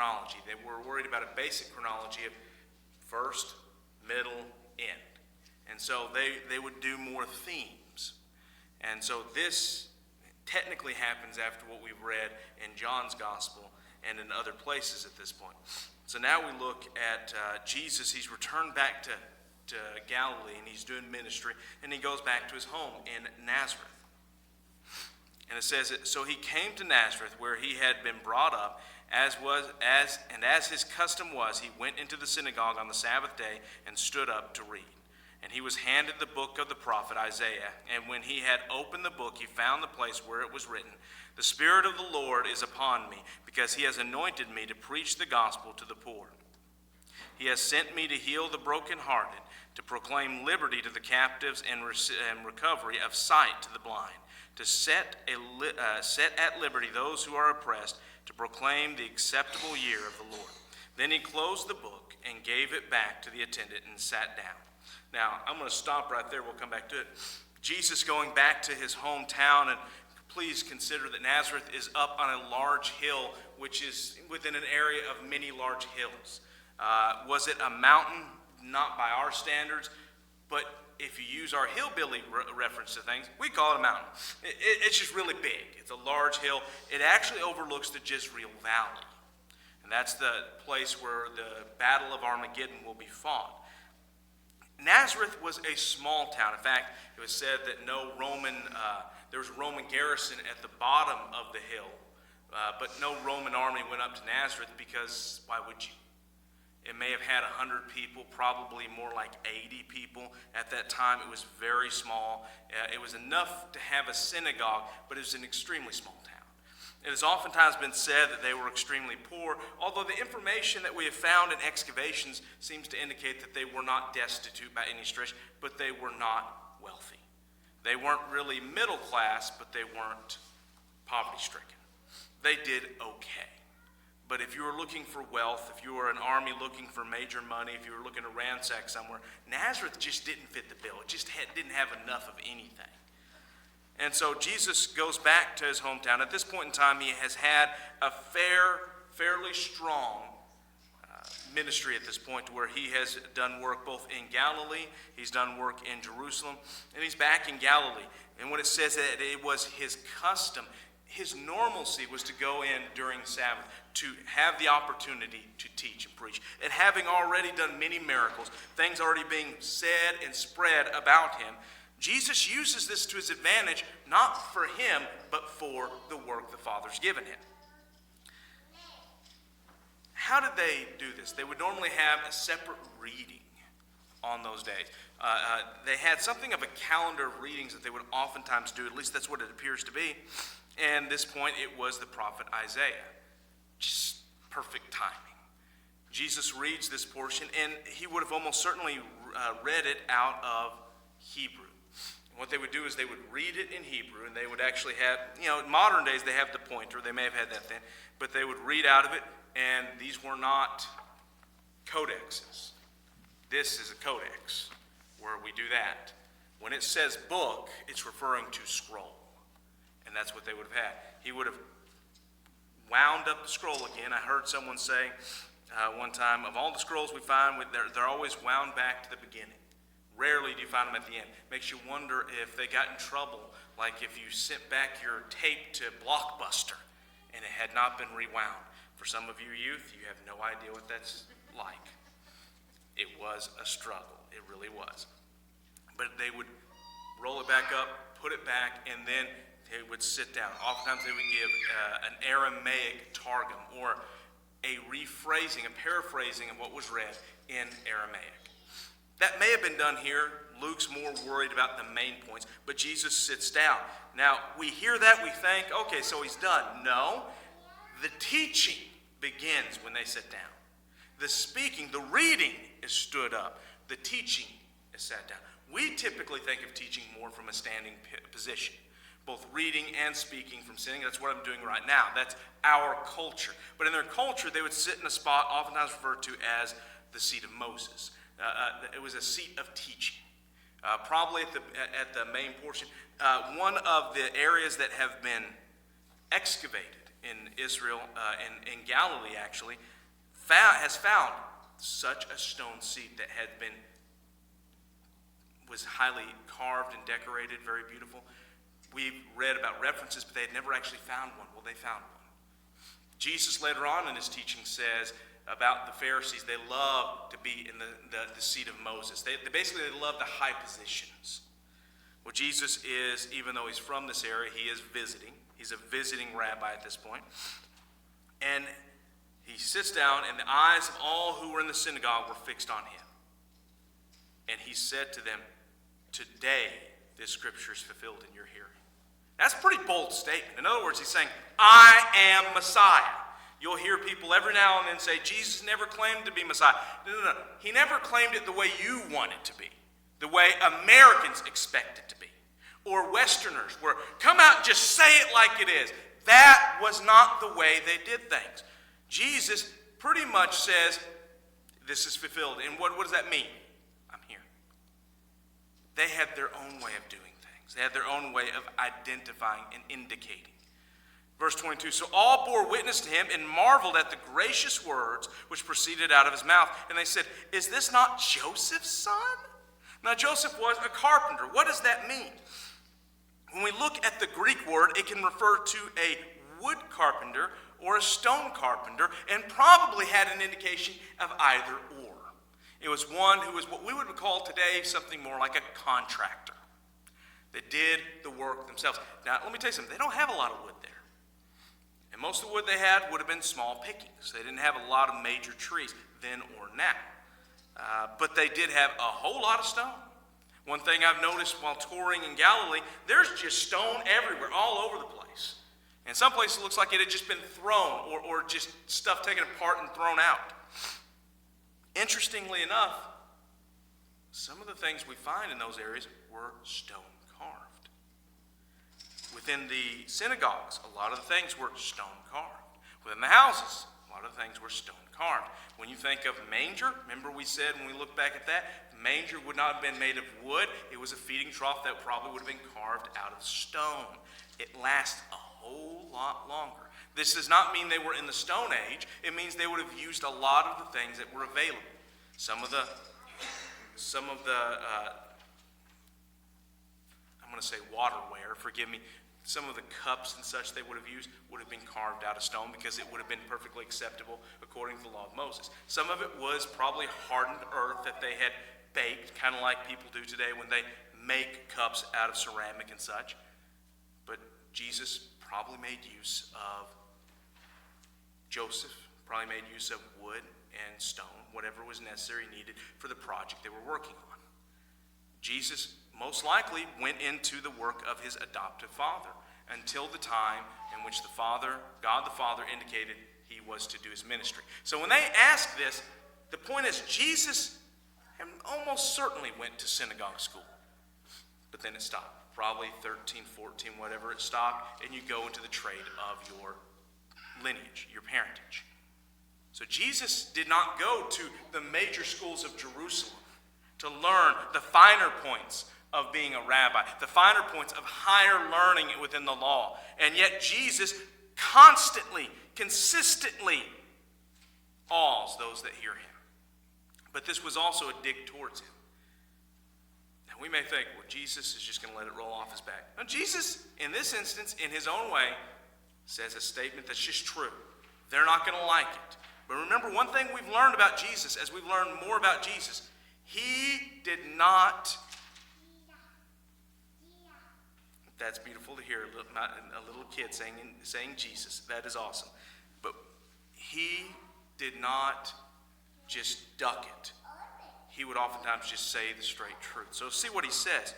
chronology. They were worried about a basic chronology of first, middle, end. And so they would do more themes. And so this technically happens after what we've read in John's gospel and in other places at this point. So now we look at Jesus. He's returned back to Galilee, and he's doing ministry, and he goes back to his home in Nazareth. And it says, so he came to Nazareth, where he had been brought up, as his custom was, he went into the synagogue on the Sabbath day and stood up to read. And he was handed the book of the prophet Isaiah. And when he had opened the book, he found the place where it was written, "The Spirit of the Lord is upon me, because he has anointed me to preach the gospel to the poor. He has sent me to heal the brokenhearted, to proclaim liberty to the captives and recovery of sight to the blind, to set at liberty those who are oppressed, to proclaim the acceptable year of the Lord." Then he closed the book and gave it back to the attendant and sat down. Now, I'm going to stop right there. We'll come back to it. Jesus going back to his hometown, and please consider that Nazareth is up on a large hill, which is within an area of many large hills. Was it a mountain? Not by our standards, but if you use our hillbilly reference to things, we call it a mountain. It's just really big. It's a large hill. It actually overlooks the Jezreel Valley, and that's the place where the Battle of Armageddon will be fought. Nazareth was a small town. In fact, it was said that there was a Roman garrison at the bottom of the hill, but no Roman army went up to Nazareth, because why would you? It may have had 100 people, probably more like 80 people at that time. It was very small. It was enough to have a synagogue, but it was an extremely small town. It has oftentimes been said that they were extremely poor, although the information that we have found in excavations seems to indicate that they were not destitute by any stretch, but they were not wealthy. They weren't really middle class, but they weren't poverty-stricken. They did okay. But if you were looking for wealth, if you were an army looking for major money, if you were looking to ransack somewhere, Nazareth just didn't fit the bill. It just didn't have enough of anything. And so Jesus goes back to his hometown. At this point in time, he has had a fairly strong ministry at this point, where he has done work both in Galilee, he's done work in Jerusalem, and he's back in Galilee. And when it says that it was his custom, his normalcy was to go in during Sabbath, to have the opportunity to teach and preach. And having already done many miracles, things already being said and spread about him, Jesus uses this to his advantage, not for him, but for the work the Father's given him. How did they do this? They would normally have a separate reading on those days. They had something of a calendar of readings that they would oftentimes do. At least that's what it appears to be. And at this point, it was the prophet Isaiah. Just perfect timing. Jesus reads this portion, and he would have almost certainly read it out of Hebrew. And what they would do is they would read it in Hebrew, and they would actually have, in modern days they have the pointer. They may have had that then, but they would read out of it, and these were not codexes. This is a codex where we do that. When it says book, it's referring to scroll. And that's what they would have had. He would have wound up the scroll again. I heard someone say one time, of all the scrolls we find, they're always wound back to the beginning. Rarely do you find them at the end. Makes you wonder if they got in trouble, like if you sent back your tape to Blockbuster and it had not been rewound. For some of you youth, you have no idea what that's like. It was a struggle. It really was. But they would roll it back up, put it back, and then they would sit down. Oftentimes they would give an Aramaic targum, or a rephrasing, a paraphrasing of what was read in Aramaic. That may have been done here. Luke's more worried about the main points, but Jesus sits down. Now, we hear that, we think, okay, so he's done. No, the teaching begins when they sit down. The speaking, the reading is stood up. The teaching is sat down. We typically think of teaching more from a standing position, both reading and speaking from sitting. That's what I'm doing right now. That's our culture. But in their culture, they would sit in a spot oftentimes referred to as the seat of Moses. It was a seat of teaching. Probably at the main portion. One of the areas that have been excavated in Israel, in Galilee actually, has found such a stone seat that was highly carved and decorated, very beautiful. We've read about references, but they had never actually found one. Well, they found one. Jesus later on in his teaching says about the Pharisees, they love to be in the seat of Moses. They love the high positions. Well, Jesus is, even though he's from this area, he is visiting. He's a visiting rabbi at this point. And he sits down, and the eyes of all who were in the synagogue were fixed on him. And he said to them, "Today this scripture is fulfilled in your hearing." That's a pretty bold statement. In other words, he's saying, I am Messiah. You'll hear people every now and then say, Jesus never claimed to be Messiah. No. He never claimed it the way you want it to be, the way Americans expect it to be, or Westerners, where come out and just say it like it is. That was not the way they did things. Jesus pretty much says, this is fulfilled. And what does that mean? I'm here. They had their own way of doing things. They had their own way of identifying and indicating. Verse 22, so all bore witness to him and marveled at the gracious words which proceeded out of his mouth. And they said, is this not Joseph's son? Now Joseph was a carpenter. What does that mean? When we look at the Greek word, it can refer to a wood carpenter or a stone carpenter, and probably had an indication of either or. It was one who was what we would call today something more like a contractor that did the work themselves. Now, let me tell you something. They don't have a lot of wood there. And most of the wood they had would have been small pickings. They didn't have a lot of major trees then or now. But they did have a whole lot of stone. One thing I've noticed while touring in Galilee, there's just stone everywhere, all over the place. In some places it looks like it had just been thrown or just stuff taken apart and thrown out. Interestingly enough, some of the things we find in those areas were stone carved. Within the synagogues, a lot of the things were stone carved. Within the houses, a lot of the things were stone carved. When you think of manger, remember we said when we look back at that, manger would not have been made of wood. It was a feeding trough that probably would have been carved out of stone. It lasts a whole lot longer. This does not mean they were in the Stone Age. It means they would have used a lot of the things that were available. Some of the I'm going to say waterware, forgive me. Some of the cups and such they would have used would have been carved out of stone because it would have been perfectly acceptable according to the law of Moses. Some of it was probably hardened earth that they had baked, kind of like people do today when they make cups out of ceramic and such. But Jesus probably made use of, Joseph probably made use of wood and stone, whatever was necessary, needed for the project they were working on. Jesus most likely went into the work of his adoptive father until the time in which God the Father indicated he was to do his ministry. So when they ask this, the point is Jesus almost certainly went to synagogue school. But then it stopped. Probably 13, 14, whatever it stopped, and you go into the trade of your lineage, your parentage. So Jesus did not go to the major schools of Jerusalem to learn the finer points of being a rabbi, the finer points of higher learning within the law. And yet Jesus constantly, consistently awes those that hear him. But this was also a dig towards him. Now we may think, well, Jesus is just going to let it roll off his back. No, Jesus, in this instance, in his own way, says a statement that's just true. They're not going to like it. But remember, one thing we've learned about Jesus, as we've learned more about Jesus, he did not. That's beautiful to hear, a little kid saying Jesus. That is awesome. But he did not just duck it. He would oftentimes just say the straight truth. So see what he says.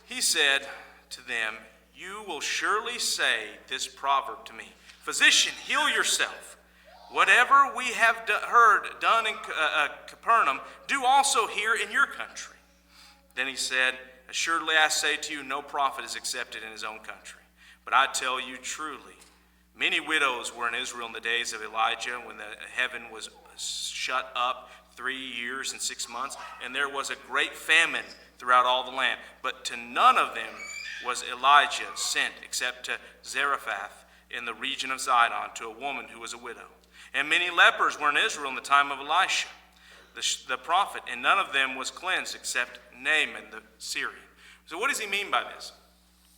He said to them, you will surely say this proverb to me, physician, heal yourself. Whatever we have heard done in Capernaum, do also here in your country. Then he said, assuredly I say to you, no prophet is accepted in his own country. But I tell you truly, many widows were in Israel in the days of Elijah when the heaven was shut up 3 years and 6 months, and there was a great famine throughout all the land. But to none of them was Elijah sent except to Zarephath in the region of Sidon to a woman who was a widow. And many lepers were in Israel in the time of Elisha, the prophet, and none of them was cleansed except Naaman the Syrian. So what does he mean by this?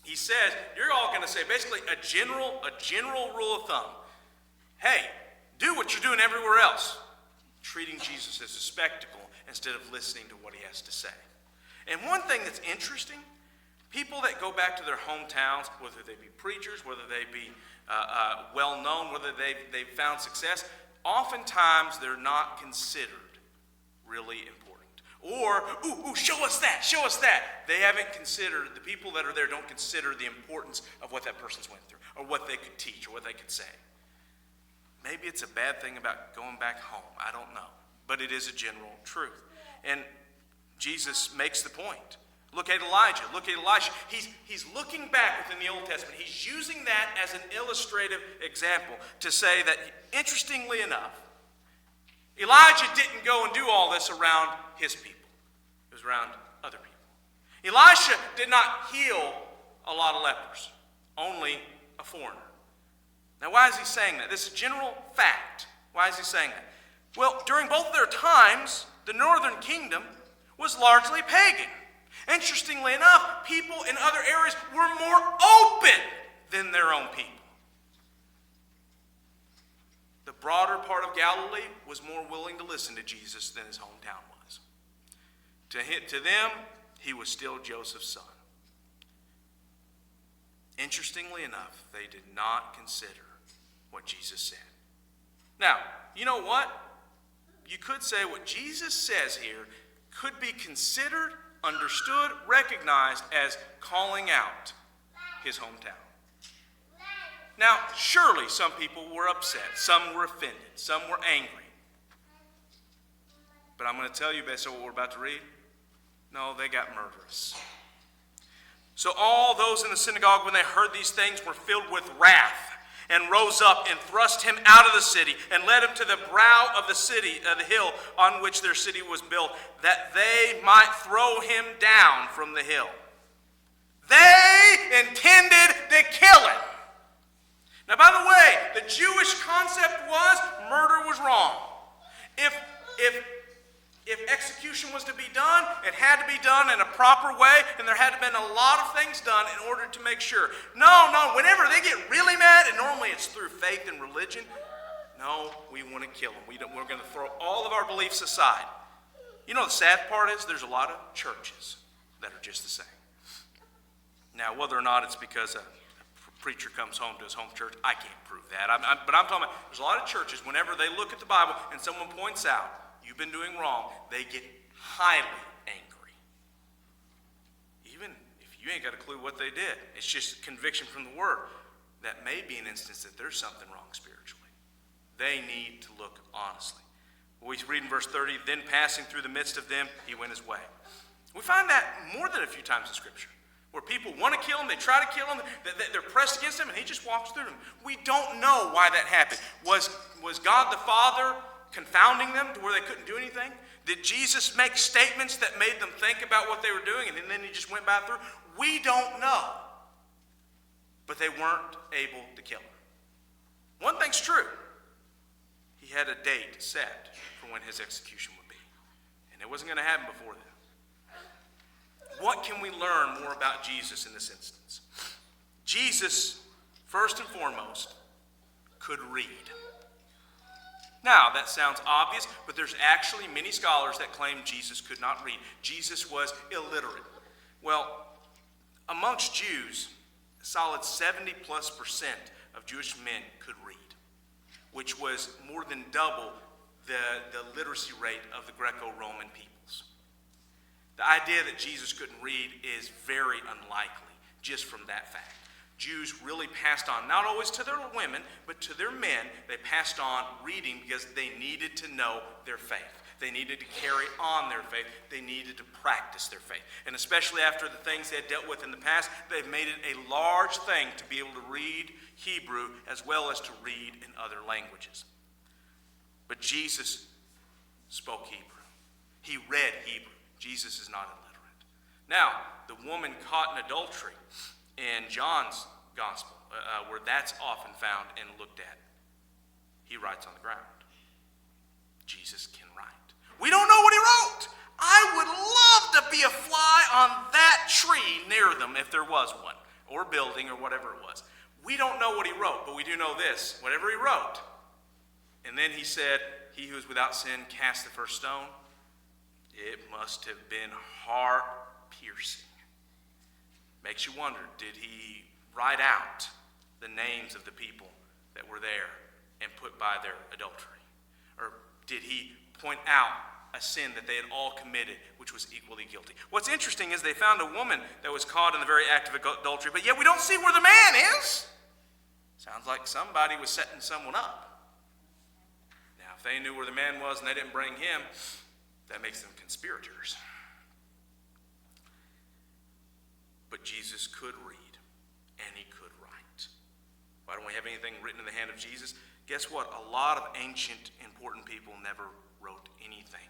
He says, you're all going to say basically a general rule of thumb. Hey, do what you're doing everywhere else. Treating Jesus as a spectacle instead of listening to what he has to say. And one thing that's interesting, people that go back to their hometowns, whether they be preachers, whether they be well-known, whether they've found success, oftentimes they're not considered really important. Or, ooh, show us that, show us that. They haven't considered, the people that are there don't consider the importance of what that person's went through, or what they could teach, or what they could say. Maybe it's a bad thing about going back home. I don't know. But it is a general truth. And Jesus makes the point. Look at Elijah. Look at Elisha. He's looking back within the Old Testament. He's using that as an illustrative example to say that, interestingly enough, Elijah didn't go and do all this around his people. It was around other people. Elisha did not heal a lot of lepers, only a foreigner. Now, why is he saying that? This is a general fact. Why is he saying that? Well, during both their times, the northern kingdom was largely pagan. Interestingly enough, people in other areas were more open than their own people. The broader part of Galilee was more willing to listen to Jesus than his hometown was. To them, he was still Joseph's son. Interestingly enough, they did not consider what Jesus said. Now, you know what? You could say what Jesus says here could be considered, understood, recognized as calling out his hometown. Now, surely some people were upset, some were offended, some were angry. But I'm going to tell you based on what we're about to read, no, they got murderous. So all those in the synagogue, when they heard these things, were filled with wrath and rose up and thrust him out of the city and led him to the brow of the city, the hill on which their city was built, that they might throw him down from the hill. They intended to kill him. Now, by the way, the Jewish concept was murder was wrong. If execution was to be done, it had to be done in a proper way, and there had to have been a lot of things done in order to make sure. No, whenever they get really mad, and normally it's through faith and religion, no, we want to kill them. We're going to throw all of our beliefs aside. You know, the sad part is there's a lot of churches that are just the same. Now, whether or not it's because a preacher comes home to his home church, I can't prove that. But I'm talking about there's a lot of churches, whenever they look at the Bible and someone points out, you've been doing wrong, they get highly angry. Even if you ain't got a clue what they did, it's just conviction from the Word. That may be an instance that there's something wrong spiritually. They need to look honestly. We read in verse 30, then passing through the midst of them, he went his way. We find that more than a few times in Scripture, where people want to kill him, they try to kill him, they're pressed against him, and he just walks through them. We don't know why that happened. Was God the Father confounding them to where they couldn't do anything? Did Jesus make statements that made them think about what they were doing, and then he just went by through? We don't know. But they weren't able to kill him. One thing's true. He had a date set for when his execution would be. And it wasn't going to happen before then. What can we learn more about Jesus in this instance? Jesus, first and foremost, could read. Now, that sounds obvious, but there's actually many scholars that claim Jesus could not read. Jesus was illiterate. Well, amongst Jews, a solid 70+% of Jewish men could read, which was more than double the literacy rate of the Greco-Roman peoples. The idea that Jesus couldn't read is very unlikely, just from that fact. Jews really passed on, not always to their women, but to their men, they passed on reading because they needed to know their faith. They needed to carry on their faith. They needed to practice their faith. And especially after the things they had dealt with in the past, they've made it a large thing to be able to read Hebrew as well as to read in other languages. But Jesus spoke Hebrew. He read Hebrew. Jesus is not illiterate. Now, the woman caught in adultery in John's gospel, where that's often found and looked at. He writes on the ground. Jesus can write. We don't know what he wrote. I would love to be a fly on that tree near them if there was one, or building, or whatever it was. We don't know what he wrote, but we do know this. Whatever he wrote. And then he said, he who is without sin cast the first stone. It must have been heart-piercing. Makes you wonder, did he write out the names of the people that were there and put by their adultery? Or did he point out a sin that they had all committed, which was equally guilty? What's interesting is they found a woman that was caught in the very act of adultery, but yet we don't see where the man is. Sounds like somebody was setting someone up. Now, if they knew where the man was and they didn't bring him, that makes them conspirators. But Jesus could read, and he could write. Why don't we have anything written in the hand of Jesus? Guess what? A lot of ancient, important people never wrote anything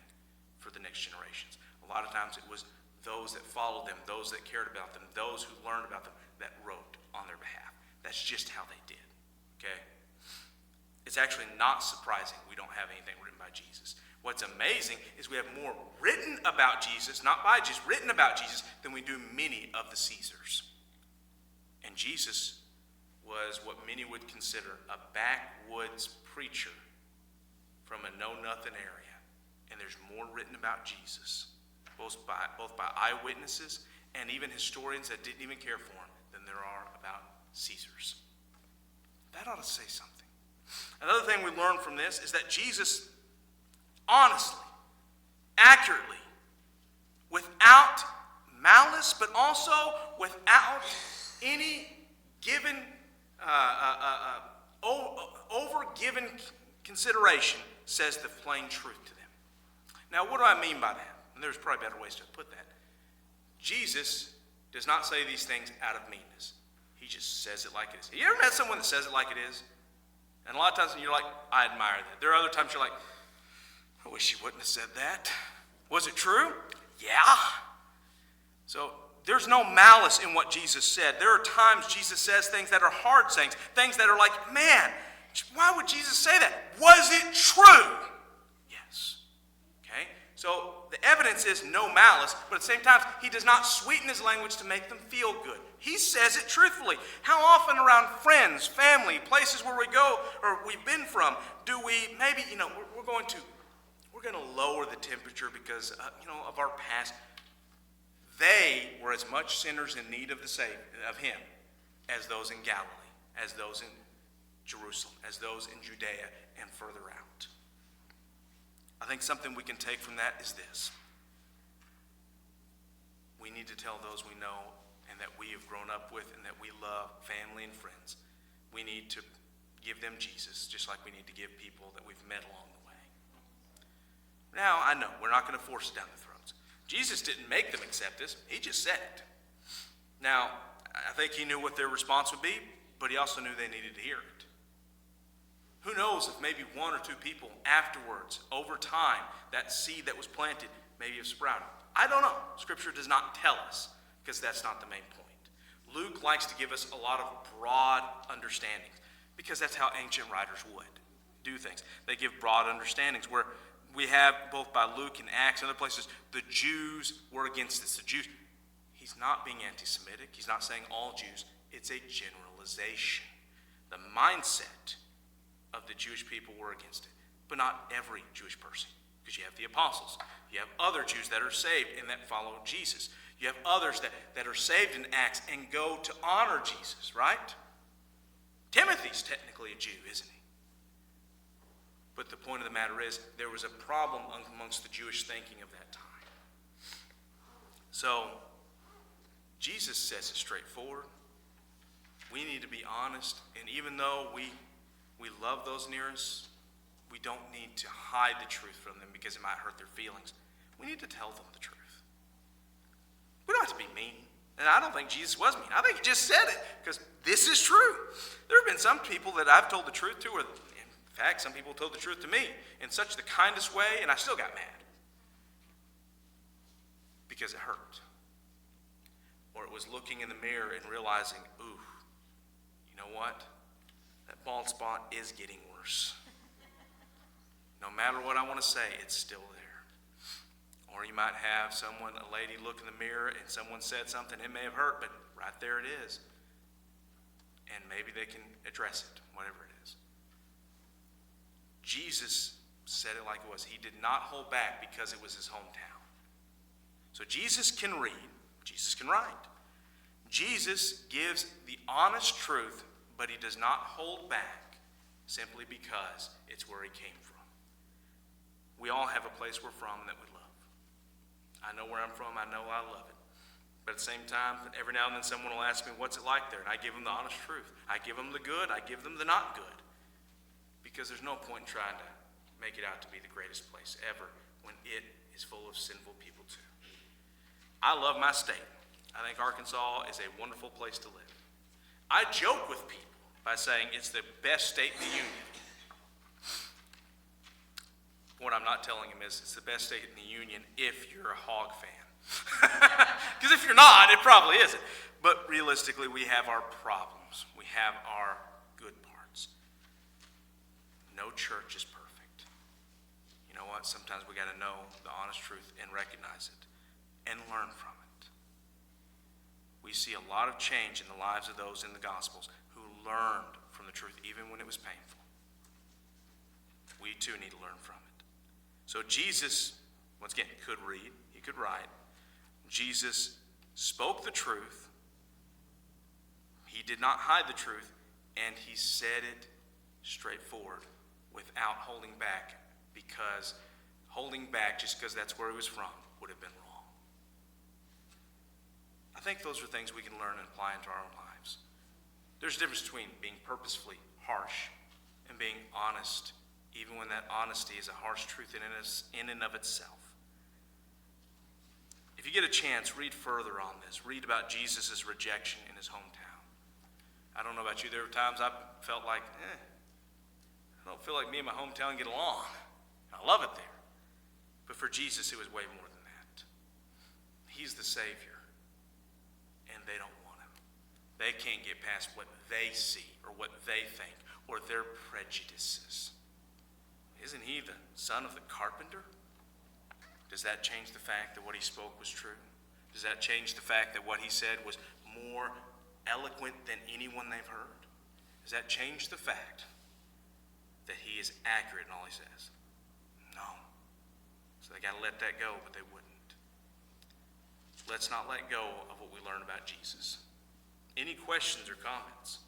for the next generations. A lot of times it was those that followed them, those that cared about them, those who learned about them, that wrote on their behalf. That's just how they did, okay? It's actually not surprising we don't have anything written by Jesus. What's amazing is we have more written about Jesus, not by Jesus, written about Jesus, than we do many of the Caesars. And Jesus was what many would consider a backwoods preacher from a know-nothing area. And there's more written about Jesus, both by eyewitnesses and even historians that didn't even care for him, than there are about Caesars. That ought to say something. Another thing we learn from this is that Jesus honestly, accurately, without malice, but also without any given, over-given consideration, says the plain truth to them. Now, what do I mean by that? And there's probably better ways to put that. Jesus does not say these things out of meanness. He just says it like it is. Have you ever met someone that says it like it is? And a lot of times you're like, I admire that. There are other times you're like, I wish he wouldn't have said that. Was it true? Yeah. So there's no malice in what Jesus said. There are times Jesus says things that are hard sayings, things that are like, man, why would Jesus say that? Was it true? Yes. Okay? So the evidence is no malice, but at the same time, he does not sweeten his language to make them feel good. He says it truthfully. How often around friends, family, places where we go or we've been from, do we maybe, we're going to lower the temperature because, of our past. They were as much sinners in need of of him as those in Galilee, as those in Jerusalem, as those in Judea and further out. I think something we can take from that is this. We need to tell those we know and that we have grown up with and that we love, family and friends. We need to give them Jesus, just like we need to give people that we've met along the way. Now, I know, we're not going to force it down their throats. Jesus didn't make them accept this. He just said it. Now, I think he knew what their response would be, but he also knew they needed to hear it. Who knows if maybe one or two people afterwards, over time, that seed that was planted maybe have sprouted. I don't know. Scripture does not tell us, because that's not the main point. Luke likes to give us a lot of broad understandings, because that's how ancient writers would do things. They give broad understandings where we have, both by Luke and Acts and other places, the Jews were against this. The Jews, he's not being anti-Semitic. He's not saying all Jews. It's a generalization. The mindset of the Jewish people were against it, but not every Jewish person, because you have the apostles. You have other Jews that are saved and that follow Jesus. You have others that are saved in Acts and go to honor Jesus, right? Timothy's technically a Jew, isn't he? But the point of the matter is, there was a problem amongst the Jewish thinking of that time. So, Jesus says it straightforward. We need to be honest, and even though we love those near us, we don't need to hide the truth from them because it might hurt their feelings. We need to tell them the truth. We don't have to be mean. And I don't think Jesus was mean. I think he just said it because this is true. There have been some people that I've told the truth to, or in fact, some people told the truth to me in such the kindest way, and I still got mad because it hurt. Or it was looking in the mirror and realizing, ooh, you know what? That bald spot is getting worse. No matter what I want to say, it's still there. Or you might have a lady look in the mirror and someone said something, it may have hurt, but right there it is. And maybe they can address it, whatever it is. Jesus said it like it was. He did not hold back because it was his hometown. So Jesus can read, Jesus can write. Jesus gives the honest truth, but he does not hold back simply because it's where he came from. We all have a place we're from that we love. I know where I'm from, I know I love it. But at the same time, every now and then someone will ask me, what's it like there? And I give them the honest truth. I give them the good, I give them the not good. Because there's no point in trying to make it out to be the greatest place ever when it is full of sinful people too. I love my state. I think Arkansas is a wonderful place to live. I joke with people by saying it's the best state in the union. What I'm not telling him is it's the best state in the union if you're a Hog fan. Because if you're not, it probably isn't. But realistically, we have our problems. We have our good parts. No church is perfect. You know what? Sometimes we got to know the honest truth and recognize it and learn from it. We see a lot of change in the lives of those in the Gospels who learned from the truth even when it was painful. We too need to learn from it. So Jesus, once again, could read, he could write. Jesus spoke the truth. He did not hide the truth, and he said it straightforward without holding back, because holding back just because that's where he was from would have been wrong. I think those are things we can learn and apply into our own lives. There's a difference between being purposefully harsh and being honest, even when that honesty is a harsh truth in and of itself. If you get a chance, read further on this. Read about Jesus' rejection in his hometown. I don't know about you, there were times I felt like, I don't feel like me and my hometown get along. I love it there. But for Jesus, it was way more than that. He's the Savior, and they don't want him. They can't get past what they see or what they think or their prejudices. Isn't he the son of the carpenter? Does that change the fact that what he spoke was true? Does that change the fact that what he said was more eloquent than anyone they've heard? Does that change the fact that he is accurate in all he says? No. So they got to let that go, but they wouldn't. Let's not let go of what we learn about Jesus. Any questions or comments?